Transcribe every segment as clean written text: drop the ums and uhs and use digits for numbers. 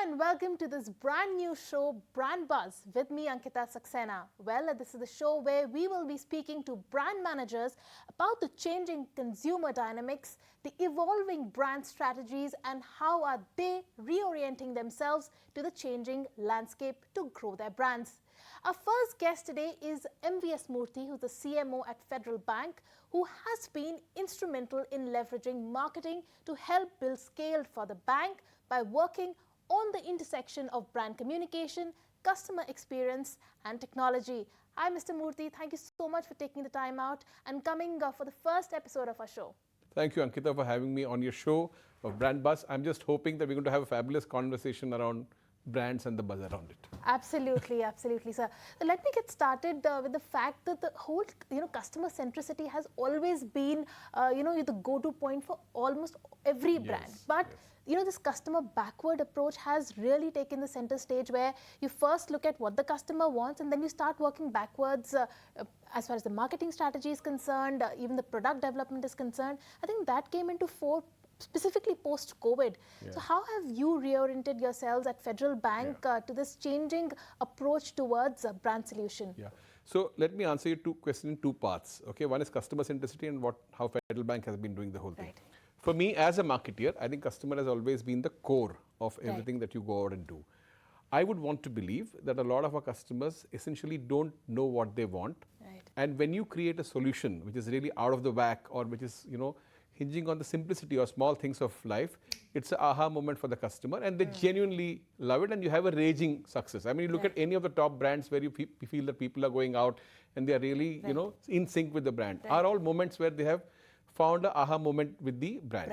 and welcome to this brand new show, Brand Buzz, with me, Ankita Saxena. Well, this is the show where we will be speaking to brand managers about the changing consumer dynamics, the evolving brand strategies, and how are they reorienting themselves to the changing landscape to grow their brands. Our first guest today is MVS Murthy, who's the CMO at Federal Bank, who has been instrumental in leveraging marketing to help build scale for the bank by working on the intersection of brand communication, customer experience, and technology. Hi, Mr. Murthy. Thank you so much for taking the time out and coming for the first episode of our show. Thank you, Ankita, for having me on your show of Brand Buzz. I'm just hoping that we're going to have a fabulous conversation around brands and the buzz around it. Absolutely, absolutely, sir. So let me get started with the fact that the whole, customer centricity has always been, the go-to point for almost every brand. But this customer backward approach has really taken the center stage, where you first look at what the customer wants and then you start working backwards as far as the marketing strategy is concerned, even the product development is concerned. I think that came into fore specifically post-COVID. So how have you reoriented yourselves at Federal Bank to this changing approach towards brand solution? So let me answer your question in two parts. Okay, one is customer centricity and how Federal Bank has been doing the whole thing. For me as a marketeer, I think customer has always been the core of everything that you go out and do. I would want to believe that a lot of our customers essentially don't know what they want. And when you create a solution which is really out of the whack, or which is, hinging on the simplicity or small things of life, it's an aha moment for the customer, and they genuinely love it, and you have a raging success. I mean, you look at any of the top brands where you feel that people are going out and they are really, in sync with the brand, are all moments where they have found an aha moment with the brand.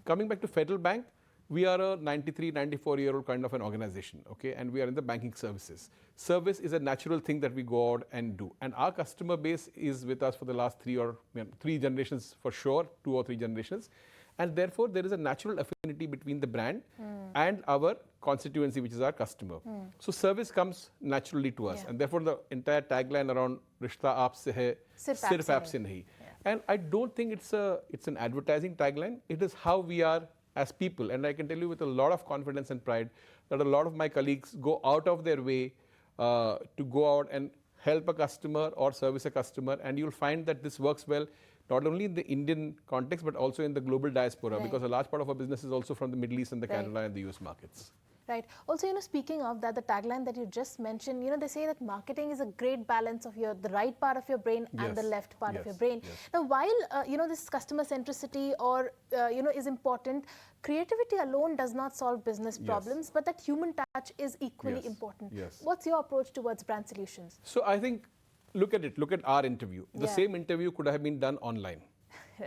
Coming back to Federal Bank, we are a 93, 94-year-old kind of an organization, okay, and we are in the banking services. Service is a natural thing that we go out and do, and our customer base is with us for the last three generations for sure, 2 or 3 generations, and therefore there is a natural affinity between the brand and our constituency, which is our customer. So service comes naturally to us, and therefore the entire tagline around "Rishta aap se hai, sirf aap se nahi." And I don't think it's an advertising tagline. It is how we are as people, and I can tell you with a lot of confidence and pride that a lot of my colleagues go out of their way to go out and help a customer or service a customer, and you'll find that this works well not only in the Indian context but also in the global diaspora, because a large part of our business is also from the Middle East and the Canada and the US markets. Right. Also, speaking of that, the tagline that you just mentioned, they say that marketing is a great balance of the right part of your brain and the left part of your brain. Now, while, this customer centricity or, is important, creativity alone does not solve business problems, but that human touch is equally important. What's your approach towards brand solutions? So I think, look at our interview. The same interview could have been done online.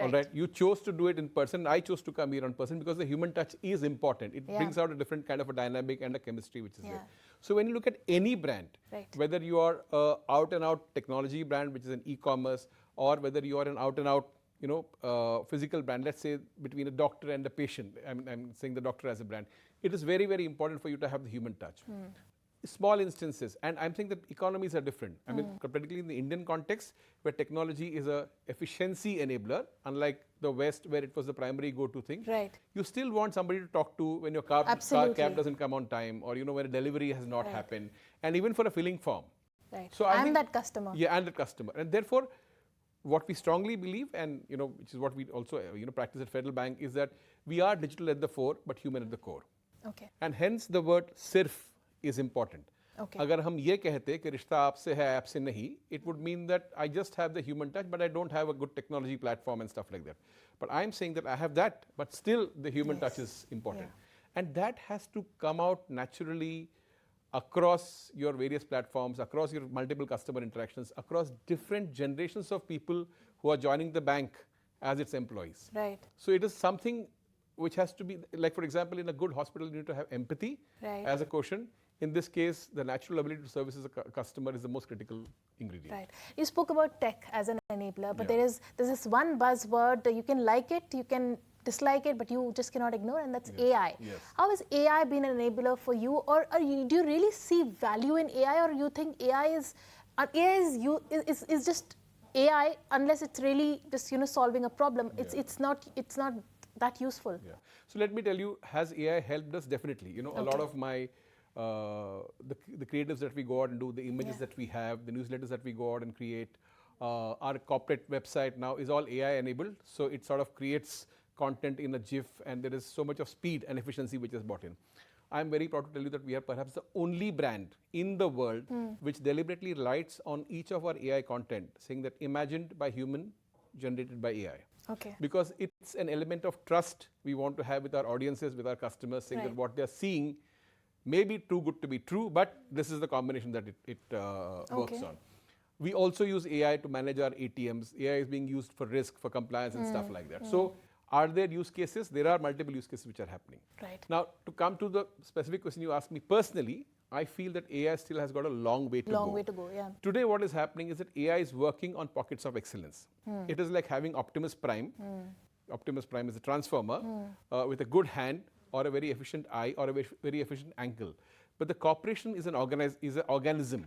All right, you chose to do it in person. I chose to come here in person because the human touch is important. It brings out a different kind of a dynamic and a chemistry which is there. So when you look at any brand, whether you are an out-and-out technology brand, which is an e-commerce, or whether you are an out-and-out physical brand, let's say between a doctor and a patient, I'm saying the doctor as a brand, it is very, very important for you to have the human touch. Small instances, and I'm saying that economies are different. I mean, particularly in the Indian context, where technology is a efficiency enabler, unlike the West, where it was the primary go-to thing. You still want somebody to talk to when your cab doesn't come on time, or when a delivery has not happened, and even for a filling form. So I think that customer. Yeah, and the customer, and therefore, what we strongly believe, and which is what we also practice at Federal Bank, is that we are digital at the fore, but human at the core. And hence the word "sirf" is important. अगर हम ये कहते कि रिश्ता आपसे है app से नहीं, it would mean that I just have the human touch, but I don't have a good technology platform and stuff like that. But I'm saying that I have that, but still the human touch is important. And that has to come out naturally across your various platforms, across your multiple customer interactions, across different generations of people who are joining the bank as its employees. So it is something which has to be, like for example, in a good hospital, you need to have empathy as a quotient. In this case, the natural ability to service a customer is the most critical ingredient. You spoke about tech as an enabler, but there's this one buzzword, you can like it, you can dislike it, but you just cannot ignore, and that's AI. How has AI been an enabler for you, or do you really see value in AI, or you think AI is just AI unless it's really just solving a problem? It's not that useful? Yeah. So let me tell you, has AI helped us? Definitely. You know, a lot of my the creatives that we go out and do, the images that we have, the newsletters that we go out and create, our corporate website now is all AI enabled. So it sort of creates content in a GIF, and there is so much of speed and efficiency which is brought in. I'm very proud to tell you that we are perhaps the only brand in the world which deliberately writes on each of our AI content, saying that imagined by human, generated by AI. Okay. Because it's an element of trust we want to have with our audiences, with our customers, saying that what they're seeing may be too good to be true, but this is the combination that it works on. We also use AI to manage our ATMs. AI is being used for risk, for compliance and stuff like that. So are there use cases? There are multiple use cases which are happening. Right. Now, to come to the specific question you asked me personally, I feel that AI still has got a long way to go. Long way to go, yeah. Today what is happening is that AI is working on pockets of excellence. It is like having Optimus Prime. Optimus Prime is a transformer with a good hand or a very efficient eye or a very efficient ankle. But the corporation is an organism.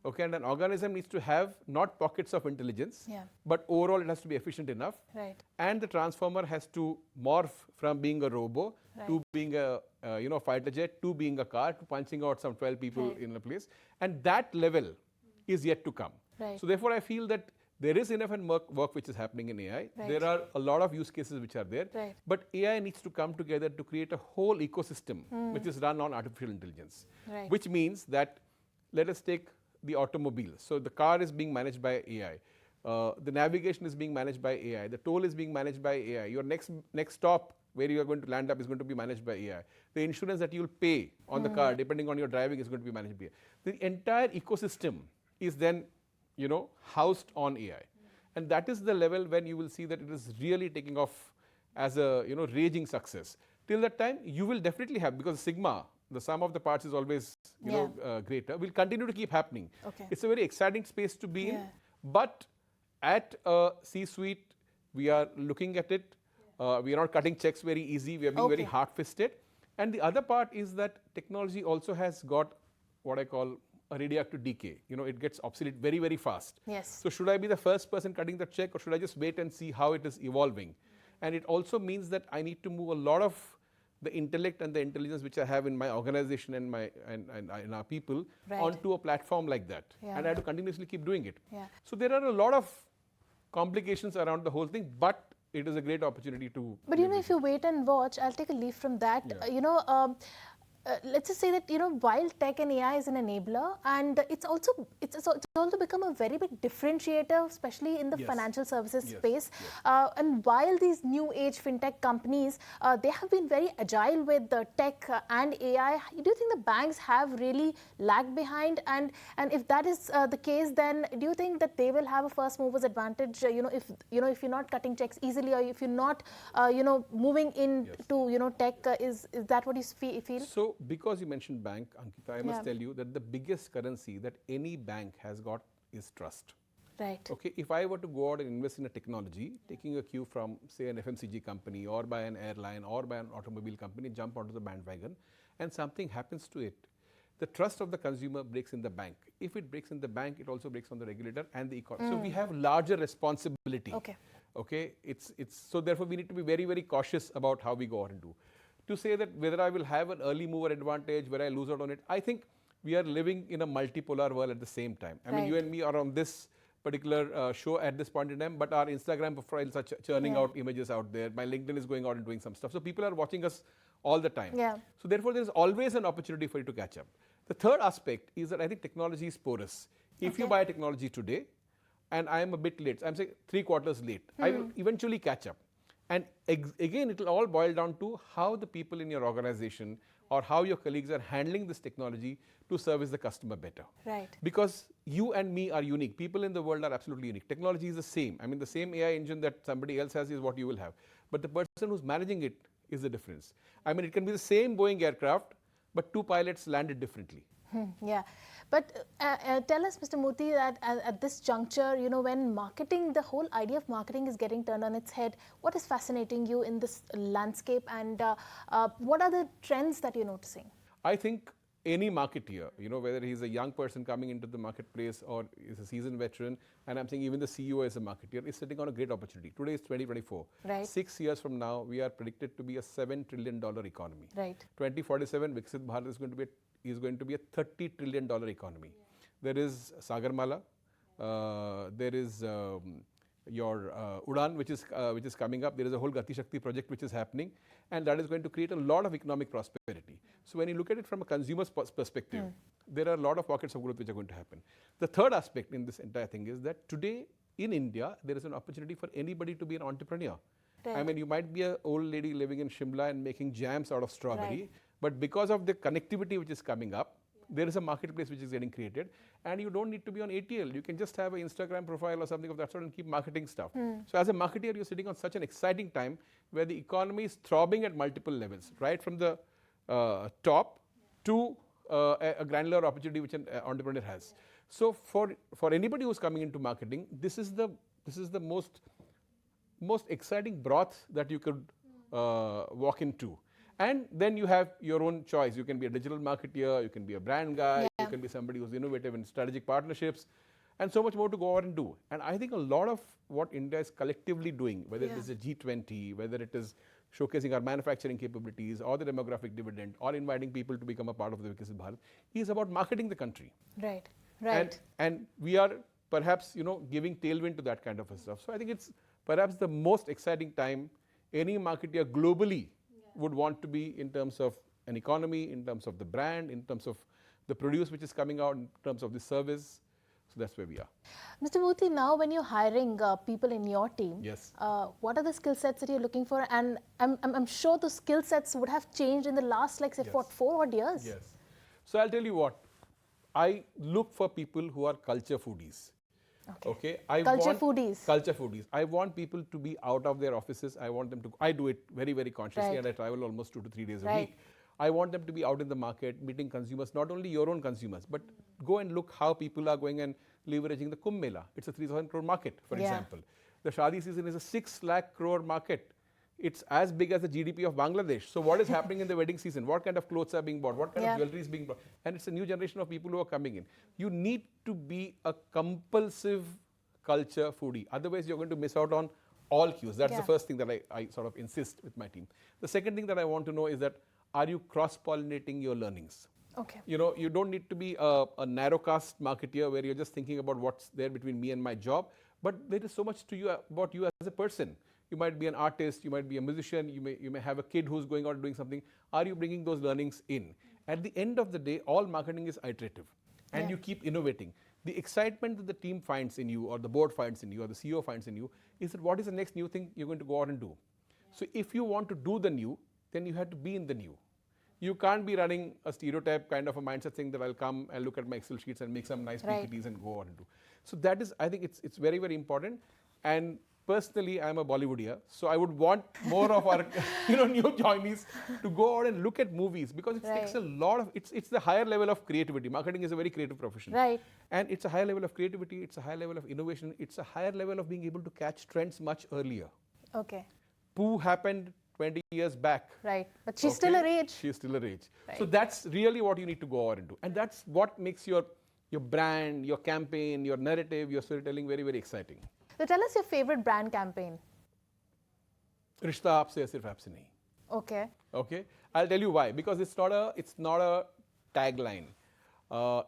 Okay, and an organism needs to have not pockets of intelligence, but overall it has to be efficient enough. Right. And the transformer has to morph from being a robo to being a fighter jet, to being a car, to punching out some 12 people in a place. And that level is yet to come. Right. So therefore I feel that there is enough work which is happening in AI. There are a lot of use cases which are there. But AI needs to come together to create a whole ecosystem which is run on artificial intelligence. Which means that, let us take the automobile. So the car is being managed by AI. The navigation is being managed by AI. The toll is being managed by AI. Your next stop where you are going to land up is going to be managed by AI. The insurance that you will pay on the car, depending on your driving, is going to be managed by AI. The entire ecosystem is then, housed on AI. And that is the level when you will see that it is really taking off as a, raging success. Till that time, you will definitely have, because sigma, the sum of the parts is always, greater, will continue to keep happening. It's a very exciting space to be in. But at a C-suite, we are looking at it. We are not cutting checks very easy. We are being very hard-fisted. And the other part is that technology also has got what I call a radioactive decay. It gets obsolete very, very fast. Yes. So should I be the first person cutting the check, or should I just wait and see how it is evolving? And it also means that I need to move a lot of the intellect and the intelligence which I have in my organization and in our people onto a platform like that. And I have to continuously keep doing it. So there are a lot of complications around the whole thing, but it is a great opportunity to... But if you wait and watch, I'll take a leaf from that. Let's just say that while tech and AI is an enabler, and it's also become a very big differentiator, especially in the financial services space. And while these new age fintech companies, they have been very agile with the tech and AI, do you think the banks have really lagged behind? And if that is the case, then do you think that they will have a first movers advantage? If you're not cutting checks easily, or if you're not moving into tech, is that what you feel? So, because you mentioned bank, Ankita, I must tell you that the biggest currency that any bank has got is trust. Right. Okay, if I were to go out and invest in a technology, taking a cue from, say, an FMCG company or by an airline or by an automobile company, jump onto the bandwagon, and something happens to it, the trust of the consumer breaks in the bank. If it breaks in the bank, it also breaks on the regulator and the economy. So we have larger responsibility. Okay. So therefore we need to be very, very cautious about how we go out and do. To say that whether I will have an early mover advantage, where I lose out on it, I think we are living in a multipolar world at the same time. I mean, you and me are on this particular show at this point in time, but our Instagram profiles are churning out images out there. My LinkedIn is going out and doing some stuff. So people are watching us all the time. So therefore, there is always an opportunity for you to catch up. The third aspect is that I think technology is porous. If you buy technology today, and I am a bit late, I'm saying 3 quarters late, I will eventually catch up. And again, it will all boil down to how the people in your organization or how your colleagues are handling this technology to service the customer better. Right. Because you and me are unique. People in the world are absolutely unique. Technology is the same. I mean, the same AI engine that somebody else has is what you will have. But the person who's managing it is the difference. I mean, it can be the same Boeing aircraft, but 2 pilots landed differently. But tell us, Mr. Murthy, that at this juncture, when marketing, the whole idea of marketing is getting turned on its head, what is fascinating you in this landscape, and what are the trends that you're noticing? I think any marketeer, whether he's a young person coming into the marketplace or is a seasoned veteran, and I'm saying even the CEO is a marketeer, is sitting on a great opportunity. Today is 2024. Right. 6 years from now, we are predicted to be a $7 trillion economy. Right. 2047, Viksit Bharat is going to be a $30 trillion economy. Yeah. There is Sagarmala, there is your Udan, which is coming up. There is a whole Gati Shakti project which is happening, and that is going to create a lot of economic prosperity. So when you look at it from a consumer's perspective, there are a lot of pockets of growth which are going to happen. The third aspect in this entire thing is that today in India, there is an opportunity for anybody to be an entrepreneur. Right. I mean, you might be an old lady living in Shimla and making jams out of strawberry, right. But because of the connectivity which is coming up, there is a marketplace which is getting created, and you don't need to be on ATL. You can just have an Instagram profile or something of that sort and keep marketing stuff. So as a marketeer, you're sitting on such an exciting time where the economy is throbbing at multiple levels, right from the top to a granular opportunity which an entrepreneur has. So for anybody who's coming into marketing, this is the most exciting broth that you could walk into. And then you have your own choice. You can be a digital marketeer, you can be a brand guy, you can be somebody who's innovative in strategic partnerships, and so much more to go out and do. And I think a lot of what India is collectively doing, whether it is a G20, whether it is showcasing our manufacturing capabilities or the demographic dividend or inviting people to become a part of the Viksit Bharat, is about marketing the country. Right, right. And we are perhaps, giving tailwind to that kind of stuff. So I think it's perhaps the most exciting time any marketeer globally would want to be in terms of an economy, in terms of the brand, in terms of the produce which is coming out, in terms of the service. So that's where we are. Mr. Murthy, now when you're hiring people in your team, yes. What are the skill sets that you're looking for? And I'm sure the skill sets would have changed in the last, like, say, yes. 4 odd years. Yes. So I'll tell you what. I look for people who are culture foodies. Okay. Culture foodies. I want people to be out of their offices. I want them to. I do it very, very consciously, and I travel almost 2 to 3 days a week. I want them to be out in the market, meeting consumers, not only your own consumers, but go and look how people are going and leveraging the Kumbh Mela. It's a 3,000 crore market, for example. The Shadi season is a 6 lakh crore market. It's as big as the GDP of Bangladesh. So what is happening in the wedding season? What kind of clothes are being bought? What kind of jewelry is being bought? And it's a new generation of people who are coming in. You need to be a compulsive culture foodie. Otherwise, you're going to miss out on all cues. That's the first thing that I sort of insist with my team. The second thing that I want to know is that, are you cross-pollinating your learnings? Okay. You don't need to be a narrow-cast marketeer where you're just thinking about what's there between me and my job, but there is so much to you about you as a person. You might be an artist, you might be a musician, you may have a kid who's going out and doing something. Are you bringing those learnings in? At the end of the day, all marketing is iterative, and you keep innovating. The excitement that the team finds in you, or the board finds in you, or the CEO finds in you, is that what is the next new thing you're going to go out and do. So if you want to do the new, then you have to be in the new. You can't be running a stereotype kind of a mindset thing that I'll come and look at my Excel sheets and make some nice PPTs and go out and do. So that is, I think it's very, very important. And personally, I'm a Bollywoodier, so I would want more of our new joinees to go out and look at movies, because it takes a lot of, it's the higher level of creativity. Marketing is a very creative profession. Right. And it's a higher level of creativity, it's a higher level of innovation, it's a higher level of being able to catch trends much earlier. Okay. Pooh happened 20 years back. Right. But she's still a rage. She's still a rage. Right. So that's really what you need to go out and do. And that's what makes your brand, your campaign, your narrative, your storytelling very, very exciting. So tell us your favorite brand campaign. Rishta aapse ya sirf aapse nahi. Okay. Okay. I'll tell you why. Because it's not a tagline.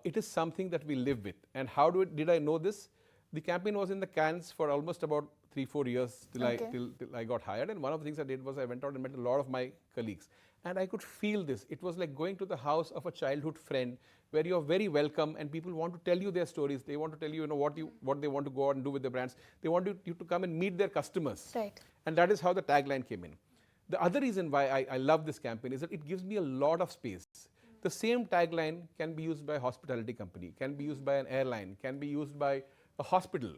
It is something that we live with. And how did I know this? The campaign was in the cans for almost about 3-4 years till I got hired. And one of the things I did was I went out and met a lot of my colleagues. And I could feel this. It was like going to the house of a childhood friend where you're very welcome and people want to tell you their stories. They want to tell you, what they want to go out and do with their brands. They want you to come and meet their customers. Right. And that is how the tagline came in. The other reason why I love this campaign is that it gives me a lot of space. The same tagline can be used by a hospitality company, can be used by an airline, can be used by a hospital.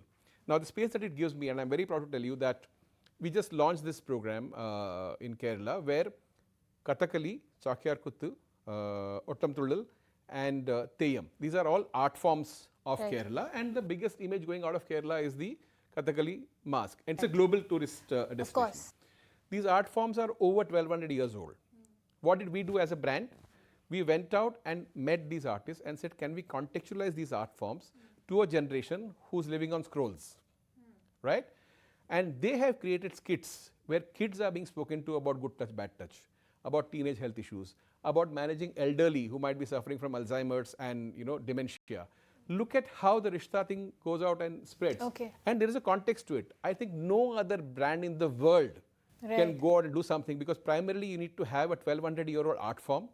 Now, the space that it gives me, and I'm very proud to tell you that we just launched this program in Kerala where Kathakali, Chakyar Kuttu, Ottam Tullal, and Theyyam. These are all art forms of Kerala, and the biggest image going out of Kerala is the Kathakali mask. And it's a global tourist destination. Of course. These art forms are over 1,200 years old. What did we do as a brand? we went out and met these artists and said, can we contextualize these art forms to a generation who's living on scrolls, right? And they have created skits where kids are being spoken to about good touch, bad touch, about teenage health issues, about managing elderly who might be suffering from Alzheimer's and dementia. Look at how the Rishta thing goes out and spreads. Okay. And there is a context to it. I think no other brand in the world can go out and do something, because primarily you need to have a 1200-year-old art form,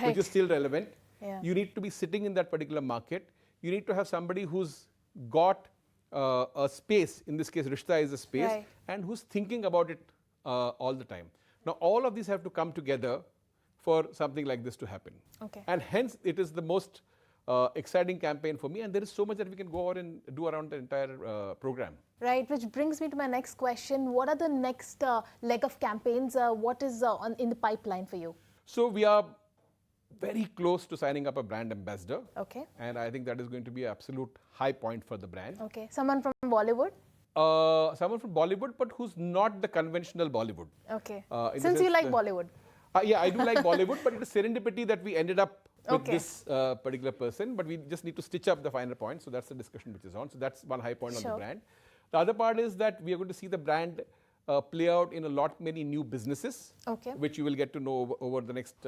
which is still relevant. Yeah. You need to be sitting in that particular market. You need to have somebody who's got a space, in this case Rishta is a space, and who's thinking about it all the time. Now all of these have to come together for something like this to happen. Okay. And hence it is the most exciting campaign for me, and there is so much that we can go out and do around the entire program. Right, which brings me to my next question. What are the next leg of campaigns? What is in the pipeline for you? So we are very close to signing up a brand ambassador. Okay. And I think that is going to be an absolute high point for the brand. Okay. Someone from Bollywood? Someone from Bollywood, but who's not the conventional Bollywood. Okay. Since you like Bollywood. Yeah, I do like Bollywood, but it is serendipity that we ended up with this particular person, but we just need to stitch up the finer points. So that's the discussion which is on. So that's one high point on the brand. The other part is that we are going to see the brand play out in a lot many new businesses, which you will get to know over the next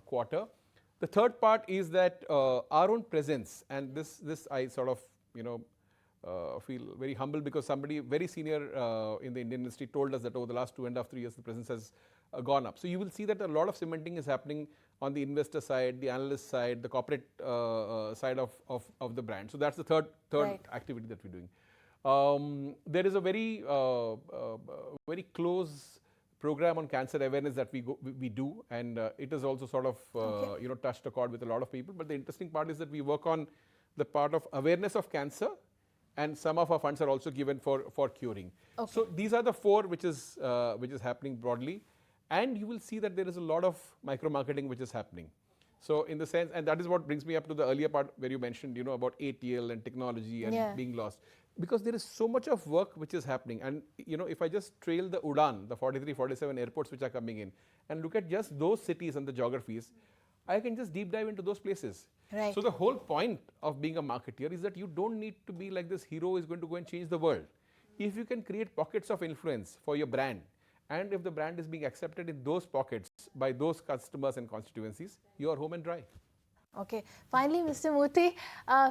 quarter. The third part is that our own presence, and this I sort of feel very humble, because somebody very senior in the Indian industry told us that over the last 2.5 3 years the presence has gone up. So you will see that a lot of cementing is happening on the investor side, the analyst side, the corporate side of the brand. So that's the third activity that we're doing. There is a very close program on cancer awareness that we do, and it is also sort of touched a chord with a lot of people. But the interesting part is that we work on the part of awareness of cancer, and some of our funds are also given for curing. So these are the four which is happening broadly, and you will see that there is a lot of micro marketing which is happening. So in the sense, and that is what brings me up to the earlier part where you mentioned about ATL and technology and being lost. Because there is so much of work which is happening, and if I just trail the Udan, the 43, 47 airports which are coming in, and look at just those cities and the geographies, I can just deep dive into those places. Right. So the whole point of being a marketeer is that you don't need to be like this hero who is going to go and change the world. If you can create pockets of influence for your brand, and if the brand is being accepted in those pockets by those customers and constituencies, you are home and dry. Okay. Finally, Mr. Murthy,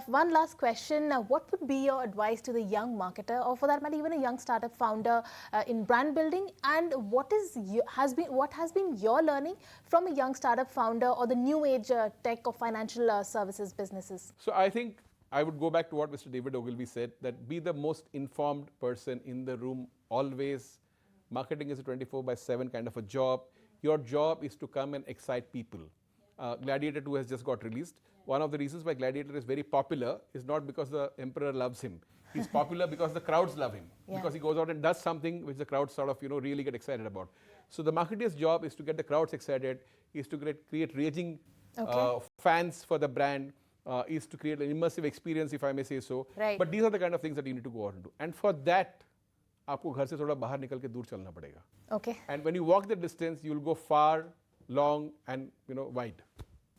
one last question. What would be your advice to the young marketer, or for that matter, even a young startup founder in brand building? And what has been your learning from a young startup founder or the new age tech or financial services businesses? So I think I would go back to what Mr. David Ogilvy said, that be the most informed person in the room always. Marketing is a 24/7 kind of a job. Your job is to come and excite people. Gladiator 2 has just got released. One of the reasons why Gladiator is very popular is not because the emperor loves him. He's popular because the crowds love him. Because he goes out and does something which the crowds sort of really get excited about. So the marketer's job is to get the crowds excited, is to create raging fans for the brand, is to create an immersive experience, if I may say so. Right. But these are the kind of things that you need to go out and do. And for that, आपको घर से थोड़ा बाहर निकल के दूर चलना पड़ेगा. Okay. And when you walk the distance, you will go far, long, and wide.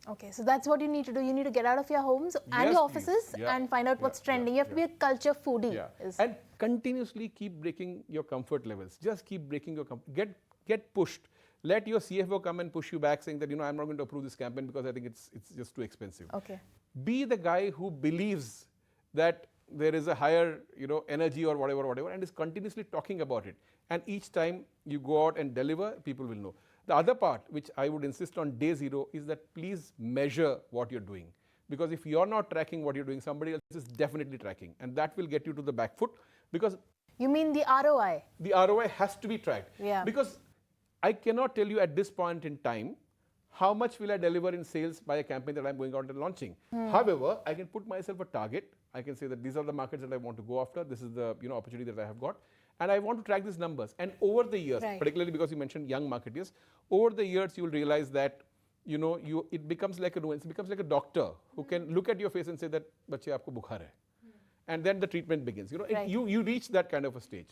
Okay, so that's what you need to do. You need to get out of your homes and your offices and find out what's trending. You have to be a culture foodie. And continuously keep breaking your comfort levels. Just keep breaking your get pushed. Let your CFO come and push you back, saying that I'm not going to approve this campaign because I think it's just too expensive. Okay. Be the guy who believes that there is a higher energy or whatever, and is continuously talking about it. And each time you go out and deliver, people will know. The other part, which I would insist on day zero, is that please measure what you're doing. Because if you're not tracking what you're doing, somebody else is definitely tracking. And that will get you to the back foot. Because you mean the ROI? The ROI has to be tracked. Yeah. Because I cannot tell you at this point in time how much will I deliver in sales by a campaign that I'm going out and launching. However, I can put myself a target. I can say that these are the markets that I want to go after. This is the opportunity that I have got. And I want to track these numbers. And over the years, particularly because you mentioned young marketers, over the years you will realize that it becomes like a doctor who can look at your face and say that bache aapko bukhar hai. And then the treatment begins. You reach that kind of a stage.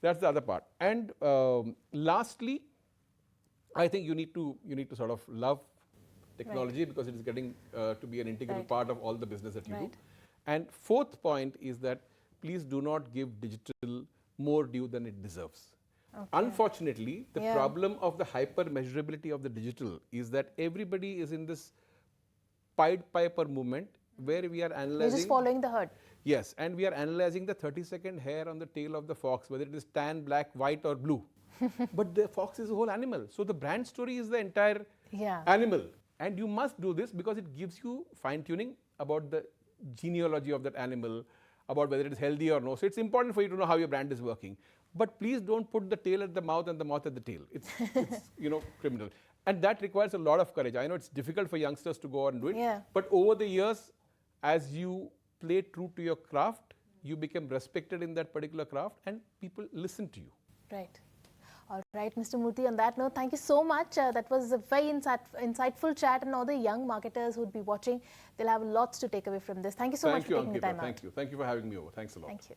That's the other part. And lastly, I think you need to sort of love technology because it is getting to be an integral part of all the business that you do. Right. And fourth point is that please do not give digital more due than it deserves. Okay. Unfortunately, the problem of the hyper measurability of the digital is that everybody is in this Pied Piper movement where we are analyzing. You're just following the herd. Yes, and we are analyzing the 30-second hair on the tail of the fox, whether it is tan, black, white or blue. But the fox is a whole animal. So the brand story is the entire animal. And you must do this because it gives you fine-tuning about the genealogy of that animal, about whether it is healthy or no. So it's important for you to know how your brand is working. But please don't put the tail at the mouth and the mouth at the tail. It's criminal. And that requires a lot of courage. I know it's difficult for youngsters to go out and do it. But over the years, as you play true to your craft, you become respected in that particular craft and people listen to you. Right. All right, Mr. Murthy, on that note, thank you so much. That was a very insightful chat, and all the young marketers who would be watching, they'll have lots to take away from this. Thank you so much for taking the time out. Thank you. Thank you for having me over. Thanks a lot. Thank you.